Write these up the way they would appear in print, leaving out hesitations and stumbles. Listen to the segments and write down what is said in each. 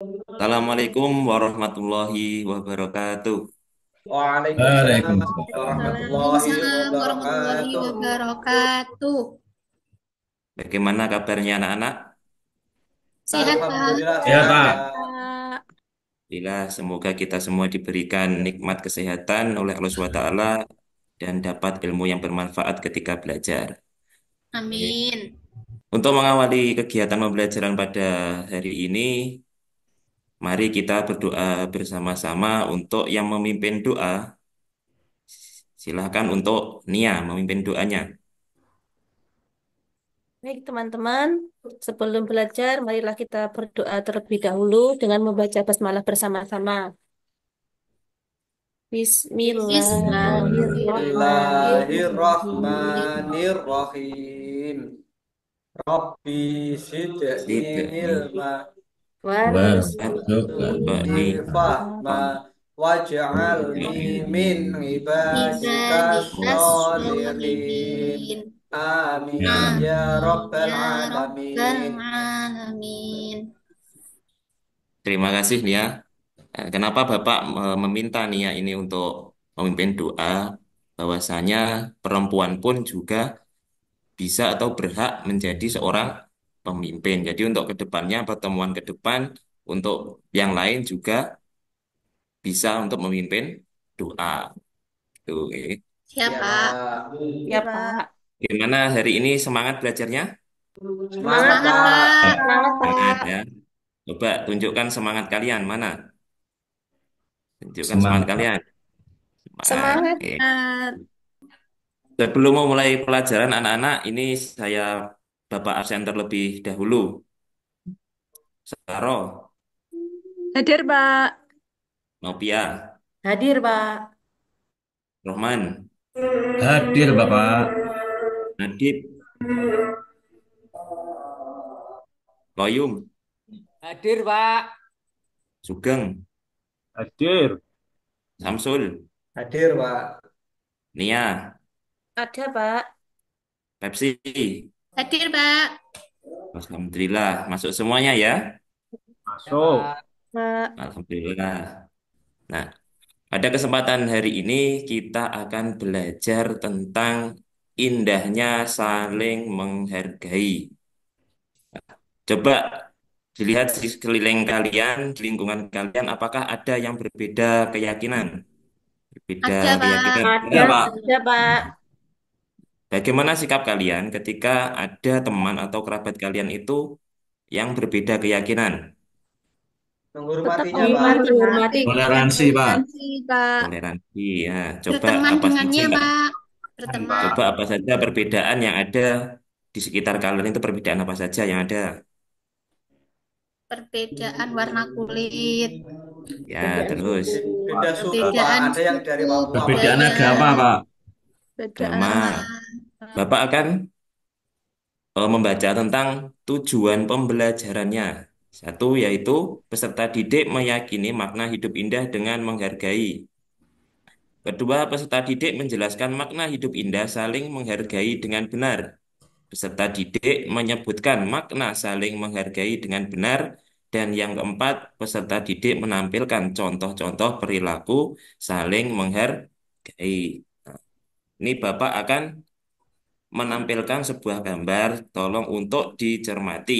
Assalamualaikum warahmatullahi wabarakatuh. Waalaikumsalam Waalaikumsalam warahmatullahi warahmatullahi wabarakatuh. wabarakatuh. Bagaimana kabarnya anak-anak? Sehat, Pak. Alhamdulillah Ya sehat, Pak, Sehat, Pak. Pak. Bila semoga kita semua diberikan nikmat kesehatan oleh Allah SWT dan dapat ilmu yang bermanfaat ketika belajar. Oke. Amin. Untuk mengawali kegiatan pembelajaran pada hari ini, mari kita berdoa bersama-sama untuk yang memimpin doa. Silahkan untuk Nia memimpin doanya. baik teman-teman, sebelum belajar, marilah kita berdoa terlebih dahulu dengan membaca basmalah bersama-sama. Bismillahirrahmanirrahim. Bismillahirrahmanirrahim. Rabbi zidni Sidni ilma Warzuqni warzuqni warzuqni fahma waj'alni min ibadikas Ibadikas sholihin. sholihin. Amin Ya. ya Amin rabbal ya rabbal alamin. alamin. Terima kasih Nia. Kenapa Bapak meminta Nia ini untuk memimpin doa? Bahwasanya perempuan pun juga bisa atau berhak menjadi seorang pemimpin. Jadi untuk kedepannya, pertemuan ke depan, untuk yang lain juga bisa untuk memimpin doa. Tuh, Ya, Siapa? Pak. Ya Pak, Gimana hari ini semangat belajarnya? Semangat, semangat Semangat, Pak, Pak. Pak. semangat Semangat Pak. ya. Coba tunjukkan semangat kalian. Mana? Tunjukkan semangat Semangat Pak. kalian. Semangat. Semangat. Oke. Semangat. Sebelum memulai pelajaran anak-anak, ini saya Bapak absen terlebih dahulu. Saro, Hadir Pak. Novia, Hadir Pak. Rohman, Hadir Bapak. Nadib, Loyum, Hadir, Pak. Sugeng, Hadir. Samsul, Hadir, Pak. Nia, Ada Pak. Pepsi. Hadir, Pak. Alhamdulillah, masuk semuanya ya. Ya, Masuk. Pak. Pak. Alhamdulillah. Nah, pada kesempatan hari ini kita akan belajar tentang indahnya saling menghargai. Coba dilihat di sekeliling kalian, di lingkungan kalian, apakah ada yang berbeda keyakinan? Berbeda Ada, Pak. keyakinan. Ya, Ada, Pak. ada Pak. Bagaimana sikap kalian ketika ada teman atau kerabat kalian itu yang berbeda keyakinan? Tetap Menghormatinya, Pak. menghormati Pak. Menghormati dengan Toleransi Pak. toleransi, Pak. Toleransi. Ya, coba Berteman apa saja, dengannya, Pak. Berteman. coba apa saja perbedaan yang ada di sekitar kalian itu perbedaan apa saja yang ada? Perbedaan warna kulit. Ya, Perbedaan terus suku. Beda suku, Pak. Perbedaan Ada yang dari suku, Papua, Pak. Perbedaan budaya, agama Pak. Beda agama. agama. Bapak akan membaca tentang tujuan pembelajarannya. Satu yaitu peserta didik meyakini makna hidup indah dengan menghargai. Kedua, peserta didik menjelaskan makna hidup indah saling menghargai dengan benar. Peserta didik menyebutkan makna saling menghargai dengan benar. Dan yang keempat, peserta didik menampilkan contoh-contoh perilaku saling menghargai. Nah, ini Bapak akan menampilkan sebuah gambar, tolong untuk dicermati.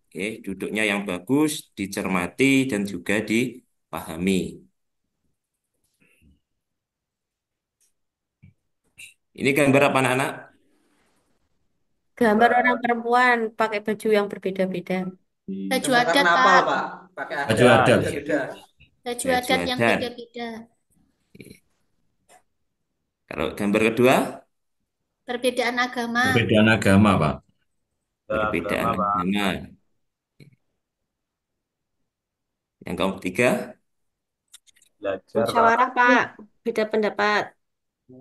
Oke, duduknya yang bagus, dicermati dan juga dipahami. Ini gambar apa anak-anak? Gambar orang perempuan pakai baju yang berbeda-beda. Baju Gambar adat, karnaval, Pak. Pak. Pakai Baju adat. adat. Beda-beda. Baju Baju adat yang adat. beda-beda. Kalau gambar kedua, Perbedaan agama. Perbedaan agama Pak. perbedaan Agama Pak. agama. Yang ketiga, Belajar Pak. Musyawarah Pak. Beda pendapat.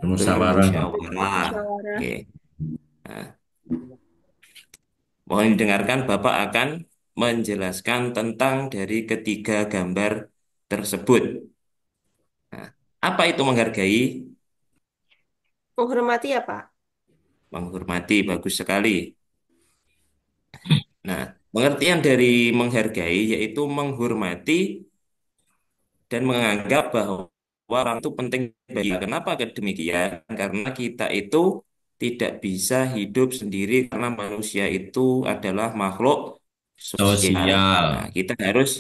Musyawarah Pak. bermusyawarah. Musyawarah. Oke. Nah, mohon didengarkan, Bapak akan menjelaskan tentang dari ketiga gambar tersebut. Nah, apa itu menghargai? Menghormati ya Pak. Menghormati, bagus sekali. Nah, Pengertian dari menghargai yaitu menghormati dan menganggap bahwa orang itu penting bagi kita. Kenapa demikian? Karena kita itu tidak bisa hidup sendiri karena manusia itu adalah makhluk sosial. Nah, Sosial. kita harus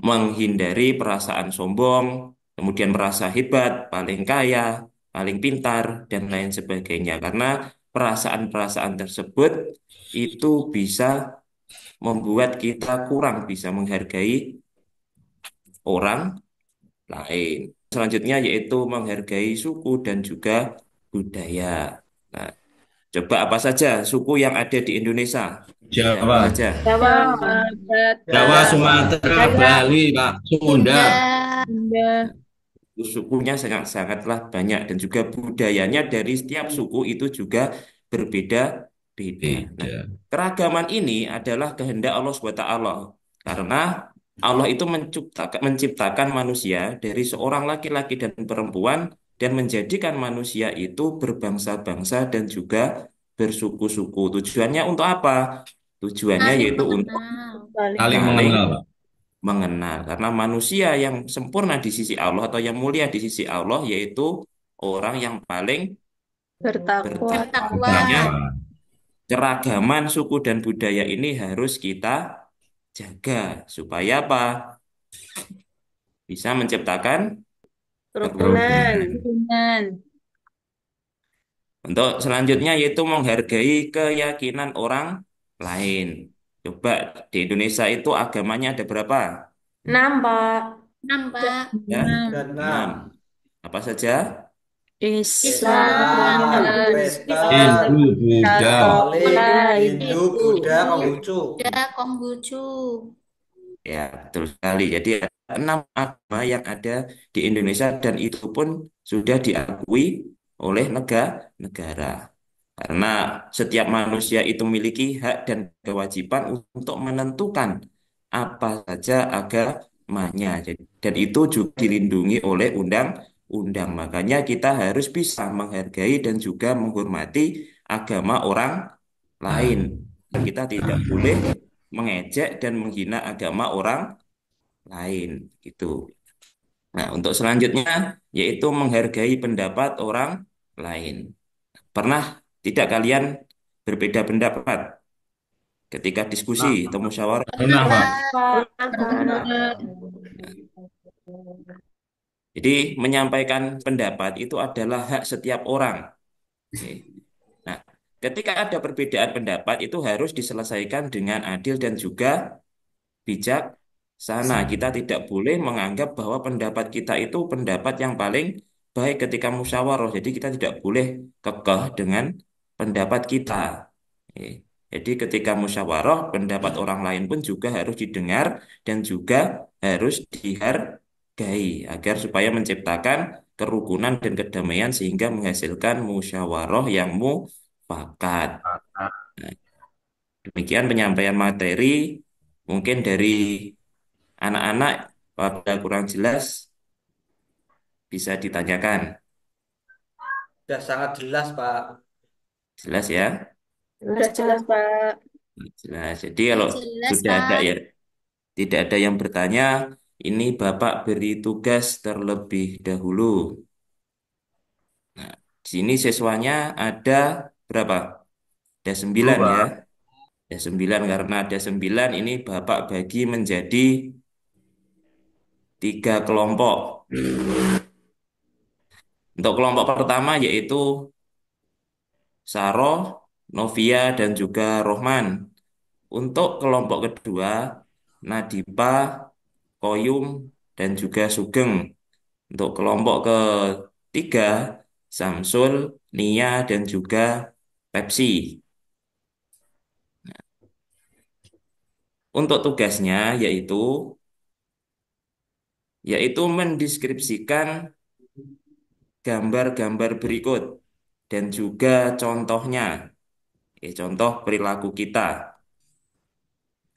menghindari perasaan sombong, kemudian merasa hebat, paling kaya, paling pintar, dan lain sebagainya. Karena perasaan-perasaan tersebut itu bisa membuat kita kurang bisa menghargai orang lain. Selanjutnya yaitu menghargai suku dan juga budaya. Nah, coba apa saja suku yang ada di Indonesia? Ada apa Jawa. saja? Jawa, Jawa, Jawa, Ya, Sumatera, Dayak, Bali, Pak, Sunda. Sunda, Sunda, Sukunya sangatlah banyak dan juga budayanya dari setiap suku itu juga berbeda-beda. Nah, Beda. keragaman ini adalah kehendak Allah SWT karena Allah itu menciptakan manusia dari seorang laki-laki dan perempuan dan menjadikan manusia itu berbangsa-bangsa dan juga bersuku-suku. Tujuannya untuk apa? Tujuannya saling yaitu untuk mengenal. saling Saling saling mengenal, Pak. mengenal karena manusia yang sempurna di sisi Allah atau yang mulia di sisi Allah yaitu orang yang paling bertakwa. bertakwa. Bertakwa. Makanya Bertakwa. keragaman suku dan budaya ini harus kita jaga supaya apa? Bisa menciptakan Kerukunan, kerukunan. Hubungan. Untuk selanjutnya yaitu menghargai keyakinan orang lain. Coba di Indonesia itu agamanya ada berapa? nampak Nampak. Ya, dan 6. enam. Apa saja? Islam, Islam, Islam, Kristen, Hindu, Buddha. Katolik, Katolik, Hindu, Buddha, Hindu, Konghucu. Buddha, Konghucu. Ya, betul sekali. Jadi ada 6 agama yang ada di Indonesia dan itu pun sudah diakui oleh negara. Karena setiap manusia itu memiliki hak dan kewajiban untuk menentukan apa saja agamanya. Dan itu juga dilindungi oleh undang-undang. Makanya kita harus bisa menghargai dan juga menghormati agama orang lain. Kita tidak boleh mengejek dan menghina agama orang lain gitu. Nah, untuk selanjutnya yaitu menghargai pendapat orang lain. Pernah tidak kalian berbeda pendapat ketika diskusi Nah, atau musyawarah? pernah, Pak. pernah, Pernah. Jadi menyampaikan pendapat itu adalah hak setiap orang. Oke. Nah, ketika ada perbedaan pendapat itu harus diselesaikan dengan adil dan juga bijaksana. Kita tidak boleh menganggap bahwa pendapat kita itu pendapat yang paling baik ketika musyawarah. Jadi kita tidak boleh kekeh dengan pendapat kita. Eh, Jadi ketika musyawarah, pendapat orang lain pun juga harus didengar dan juga harus dihargai agar supaya menciptakan kerukunan dan kedamaian sehingga menghasilkan musyawarah yang mufakat. Nah, demikian penyampaian materi. Mungkin dari anak-anak apabila kurang jelas bisa ditanyakan. Sudah sangat jelas, Pak. Jelas ya? jelas, Pak. Jelas. Jadi Ya, kalau jelas, sudah ada Pak. ya tidak ada yang bertanya, ini Bapak beri tugas terlebih dahulu. Nah, di sini siswanya ada berapa? Ada 10, 9 ya. Pak. Ada 9 karena ada 9 ini Bapak bagi menjadi 3 kelompok. Untuk kelompok pertama yaitu Saroh, Novia, dan juga Rohman. Untuk kelompok kedua, Nadipa, Koyum, dan juga Sugeng. Untuk kelompok ketiga, Samsul, Nia, dan juga Pepsi. Untuk tugasnya yaitu mendeskripsikan gambar-gambar berikut dan juga contohnya, contoh perilaku kita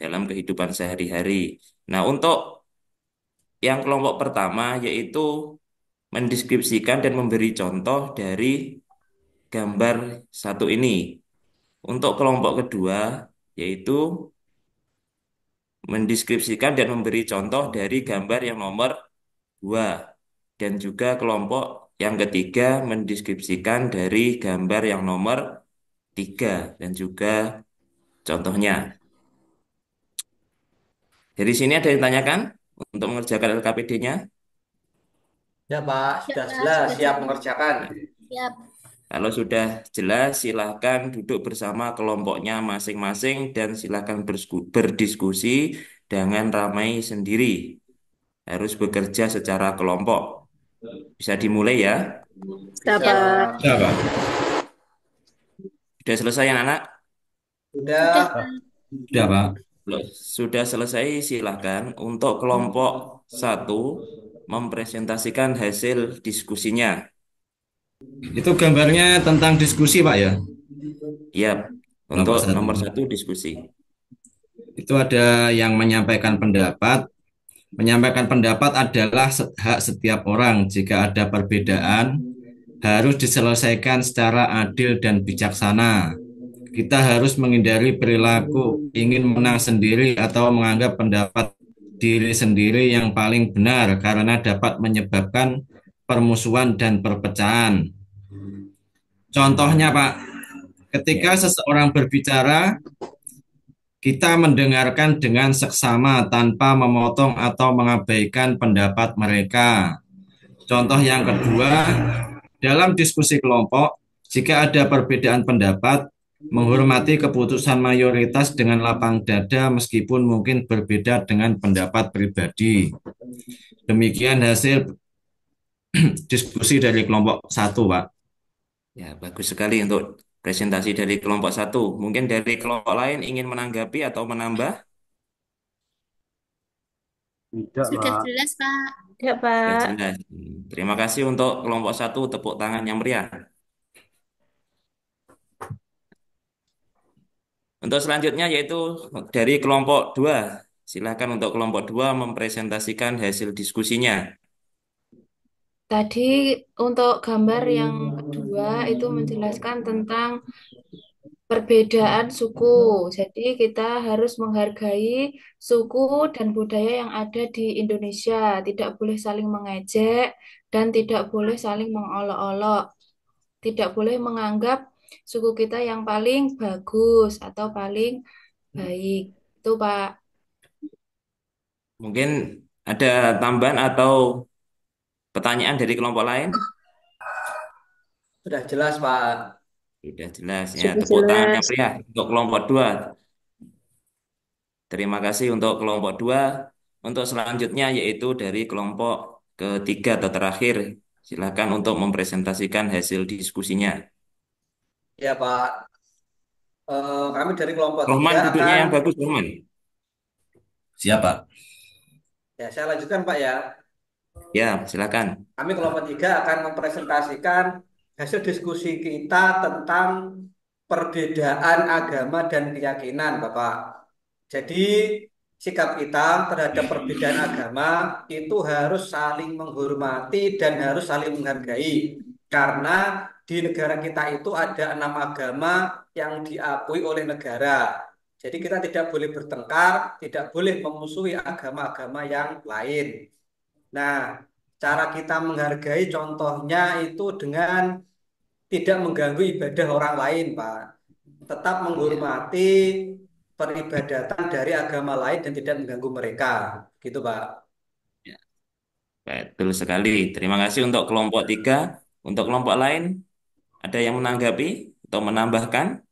dalam kehidupan sehari-hari. Nah, untuk yang kelompok pertama yaitu mendeskripsikan dan memberi contoh dari gambar satu ini. Untuk kelompok kedua yaitu mendeskripsikan dan memberi contoh dari gambar yang nomor 2. Dan juga kelompok yang ketiga mendeskripsikan dari gambar yang nomor 3 dan juga contohnya. Dari sini ada yang tanyakan untuk mengerjakan LKPD-nya? Ya Pak, Ya, sudah Pak, jelas sudah siap jelas. mengerjakan. Siap. Kalau sudah jelas, silahkan duduk bersama kelompoknya masing-masing dan silahkan berdiskusi, jangan ramai sendiri. Harus bekerja secara kelompok. Bisa dimulai ya? Sudah, Bisa. Pak. Sudah, Pak. Sudah selesai anak-anak? Sudah, Sudah. Pak. Sudah, Pak. Kalau sudah selesai, silahkan untuk kelompok 1 mempresentasikan hasil diskusinya. Itu gambarnya tentang diskusi, Pak ya? Ya, Kelompok untuk satu. nomor 1 diskusi. Itu ada yang menyampaikan pendapat. Menyampaikan pendapat adalah hak setiap orang. Jika ada perbedaan, harus diselesaikan secara adil dan bijaksana. Kita harus menghindari perilaku ingin menang sendiri atau menganggap pendapat diri sendiri yang paling benar karena dapat menyebabkan permusuhan dan perpecahan. Contohnya, Pak, ketika Ya. seseorang berbicara, kita mendengarkan dengan seksama tanpa memotong atau mengabaikan pendapat mereka. Contoh yang kedua, dalam diskusi kelompok, jika ada perbedaan pendapat, menghormati keputusan mayoritas dengan lapang dada meskipun mungkin berbeda dengan pendapat pribadi. Demikian hasil diskusi dari kelompok satu, Pak. Ya, bagus sekali untuk presentasi dari kelompok 1. Mungkin dari kelompok lain ingin menanggapi atau menambah? Tidak, Sudah Pak. jelas, Pak. Ya, Ya, Pak. jelas. Terima kasih untuk kelompok 1, tepuk tangan yang meriah. Untuk selanjutnya yaitu dari kelompok 2. Silakan untuk kelompok 2 mempresentasikan hasil diskusinya. Tadi untuk gambar yang kedua itu menjelaskan tentang perbedaan suku. Jadi kita harus menghargai suku dan budaya yang ada di Indonesia. Tidak boleh saling mengejek dan tidak boleh saling mengolok-olok. Tidak boleh menganggap suku kita yang paling bagus atau paling baik. Itu Pak. Mungkin ada tambahan atau pertanyaan dari kelompok lain? Sudah jelas Pak. Sudah jelas ya. Sudah Tepuk tangan yang jelas. meriah untuk kelompok 2. Terima kasih untuk kelompok 2. Untuk selanjutnya yaitu dari kelompok ketiga atau terakhir. Silakan untuk mempresentasikan hasil diskusinya. Ya Pak. Kami dari kelompok Rohman, 3 duduknya akan, yang bagus, Rohman. Siapa? ya saya lanjutkan Pak ya. Ya, silakan. Kami kelompok 3 akan mempresentasikan hasil diskusi kita tentang perbedaan agama dan keyakinan, Bapak. Jadi, sikap kita terhadap perbedaan agama itu harus saling menghormati dan harus saling menghargai. Karena di negara kita itu ada 6 agama yang diakui oleh negara. Jadi kita tidak boleh bertengkar, tidak boleh memusuhi agama-agama yang lain. Nah, cara kita menghargai contohnya itu dengan tidak mengganggu ibadah orang lain, Pak. Tetap menghormati peribadatan dari agama lain dan tidak mengganggu mereka. Gitu, Pak. Ya, betul sekali. Terima kasih untuk kelompok 3. Untuk kelompok lain, ada yang menanggapi atau menambahkan?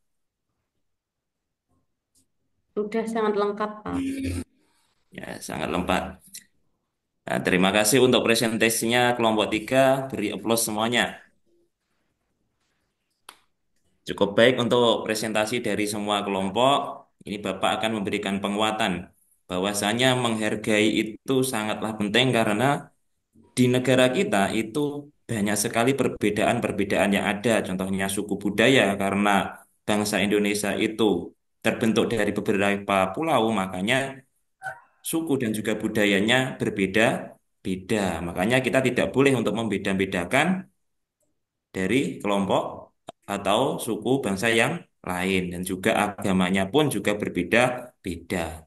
Sudah sangat lengkap, Pak. Ya, sangat lengkap. Nah, terima kasih untuk presentasinya kelompok 3. Beri aplaus semuanya. Cukup baik untuk presentasi dari semua kelompok. Ini Bapak akan memberikan penguatan bahwasanya menghargai itu sangatlah penting karena di negara kita itu banyak sekali perbedaan-perbedaan yang ada. Contohnya suku budaya karena bangsa Indonesia itu terbentuk dari beberapa pulau, makanya suku dan juga budayanya berbeda-beda. Makanya kita tidak boleh untuk membeda-bedakan dari kelompok atau suku bangsa yang lain dan juga agamanya pun juga berbeda-beda.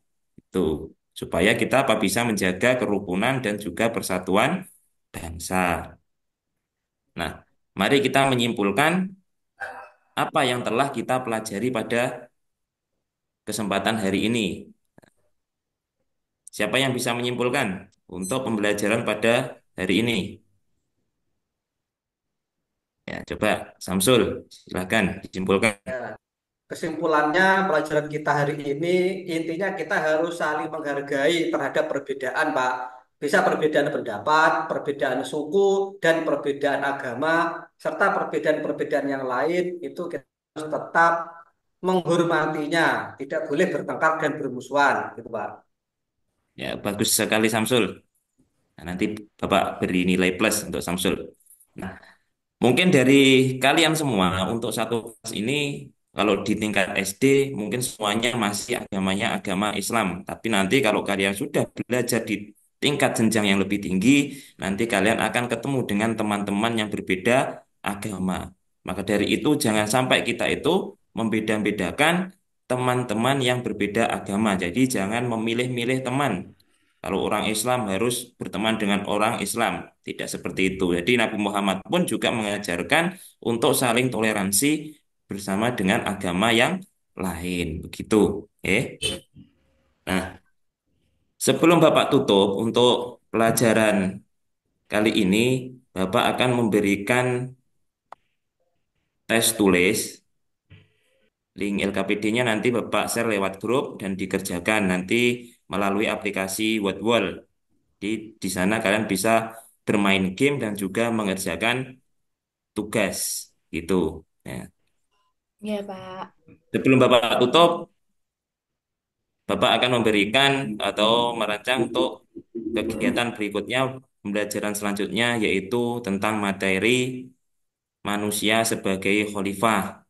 Tuh, supaya kita apa bisa menjaga kerukunan dan juga persatuan bangsa. Nah, mari kita menyimpulkan apa yang telah kita pelajari pada kesempatan hari ini. Siapa yang bisa menyimpulkan untuk pembelajaran pada hari ini? Ya, coba Samsul, silakan disimpulkan. Ya, kesimpulannya pelajaran kita hari ini intinya kita harus saling menghargai terhadap perbedaan, Pak. Bisa perbedaan pendapat, perbedaan suku, dan perbedaan agama, serta perbedaan-perbedaan yang lain itu kita harus tetap menghormatinya, tidak boleh bertengkar dan bermusuhan, gitu, Pak. Ya, bagus sekali Samsul. Nah, nanti Bapak beri nilai plus untuk Samsul. Nah, mungkin dari kalian semua untuk satu kelas ini, kalau di tingkat SD, mungkin semuanya masih agamanya agama Islam. Tapi nanti kalau kalian sudah belajar di tingkat jenjang yang lebih tinggi, nanti kalian akan ketemu dengan teman-teman yang berbeda agama. Maka dari itu, jangan sampai kita itu membeda-bedakan teman-teman yang berbeda agama. Jadi jangan memilih-milih teman. Kalau orang Islam harus berteman dengan orang Islam, tidak seperti itu. Jadi Nabi Muhammad pun juga mengajarkan untuk saling toleransi bersama dengan agama yang lain. Begitu. Nah, sebelum Bapak tutup untuk pelajaran kali ini, Bapak akan memberikan tes tulis. Link LKPD-nya nanti Bapak share lewat grup dan dikerjakan nanti melalui aplikasi Wordwall. Di sana kalian bisa bermain game dan juga mengerjakan tugas gitu. Ya. Ya, Pak. Sebelum Bapak tutup, Bapak akan memberikan atau merancang untuk kegiatan berikutnya, pembelajaran selanjutnya yaitu tentang materi manusia sebagai khalifah.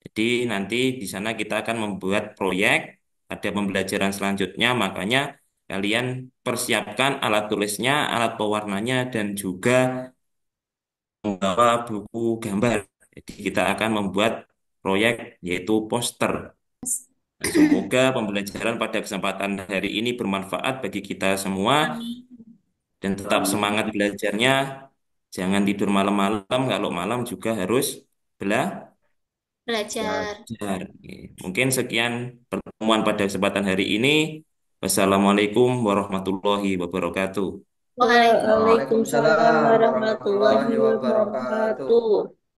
Jadi nanti di sana kita akan membuat proyek, ada pembelajaran selanjutnya, makanya kalian persiapkan alat tulisnya, alat pewarnanya, dan juga membawa buku gambar. Jadi kita akan membuat proyek yaitu poster. Dan semoga pembelajaran pada kesempatan hari ini bermanfaat bagi kita semua Amin. dan tetap semangat belajarnya. Jangan tidur malam-malam, kalau malam juga harus Belajar. belajar. Mungkin sekian pertemuan pada kesempatan hari ini. Wassalamualaikum warahmatullahi wabarakatuh. Waalaikumsalam. Waalaikumsalam Waalaikumsalam warahmatullahi warahmatullahi wabarakatuh. wabarakatuh.